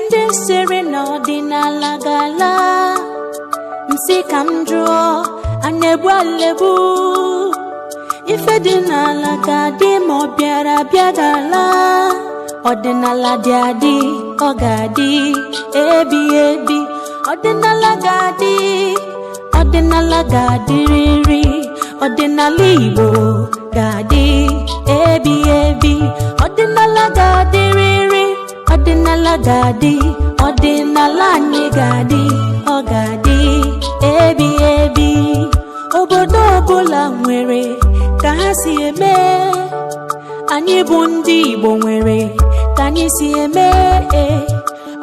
ndị siri n'ọdịnala gala nsị ka m jụọ anya egbu alebu ife dị n'ala ga-adị ma ọ bịara bịa gala ọdịnala dị adị ọ ga-adị ebi ebi ọdịnala ga-adị ọdịnala ga-adịrịrị ọdịnala Igbo ga-adị ebi ebi ọdịnala ga-adịrịrị ọdịnala ga-adị ọdịnala anyị ga-adị ọ ga-adị ebi ebi obodo ọbụla nwere ka ha si eme anyị bụ ndị Igbo nwere ka anyị si eme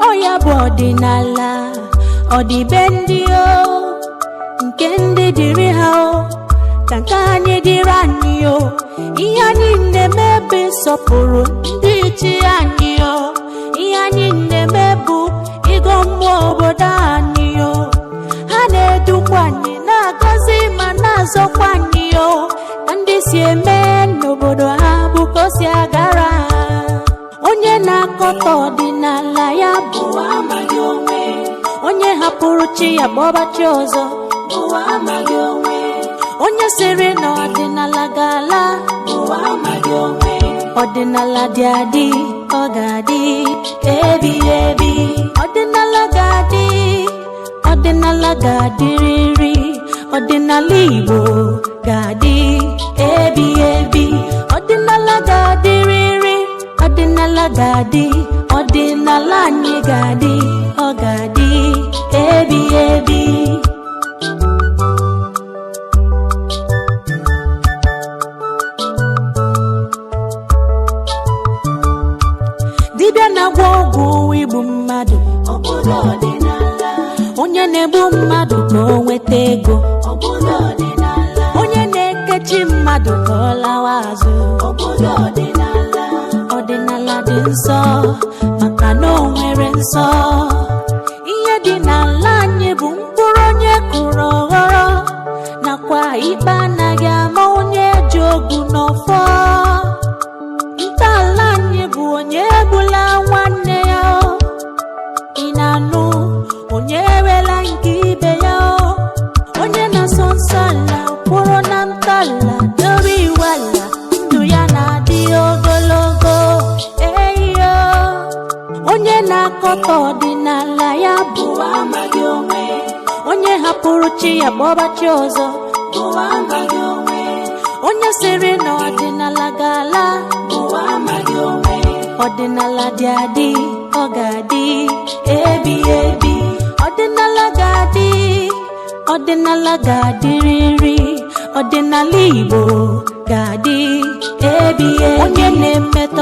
ọ ya bụ ọdịnala ọdịbe ndị o nke ndị dịrị ha o ka nke anyị dịrị anyị o ihe anyị na-eme bụ ịsọpụrụ ndị ichie anyị o ihe anyị na-eme bụ ịgọ mmụọ obodo anyị o ha na-edukwa anyị na-agọzi ma na-azọkwa anyị o ka ndị si eme n'obodo ha bụ ka o si agara ha onye na-akọta ọdịnala ya bụ amaghị onwe onye hapụrụ chi ya gbọbachi ọzọ bụ amaghị onwe onye siri na ọdịnala gala bụ amaghị onwe ọdịnala dị adị ọ ga-adị ebi ebi ọdịnala ga-adị ọdịnala ga-adịrịrị ọdịnala Igbo ga-adị ebi ebi ọdịnala ga-adịrịrị ọdịnala ga-adị ọdịnala anyị ga-adị ọ ga-adị ebi ebi dibịa na-agwọ ọgwụ igbu mmadụ obodo ọdịnala onye na-egbu mmadụ ka o nweta ego obodo ọdịnala onye na-ekechi mmadụ ka ọ lawa azụ obodo ọdịnala ọdịnala dị nsọ maka na o nwere nsọ ihe dị n'ala anyị bụ mkpụrụ onye kụrụ ọghọrọ nakwa ikpe anaghị ama onye ji ogu n'ọfọ ntọala anyị bụ onye egbula nwanne ya ị na-anụ onye ewela nke ibe ya onye na-asọ nsọ ala kwụrụ na ntọala dobe iwu ala ndụ ya na-adị ogologo eyo onye na-akọta ọdịnala ya bụ amaghị onwe onye hapụrụ chi ya gbọbachi ọzọ bụ amaghị onwe onye siri na ọdịnala gala bụ amaghị onwe ọdịnala dị adị ọ ga-adị ebi ebi ọdịnala ga-adị ọdịnala ga-adịrịrị ọdịnala Igbo ga-adị ebi ebi onye na-emetọ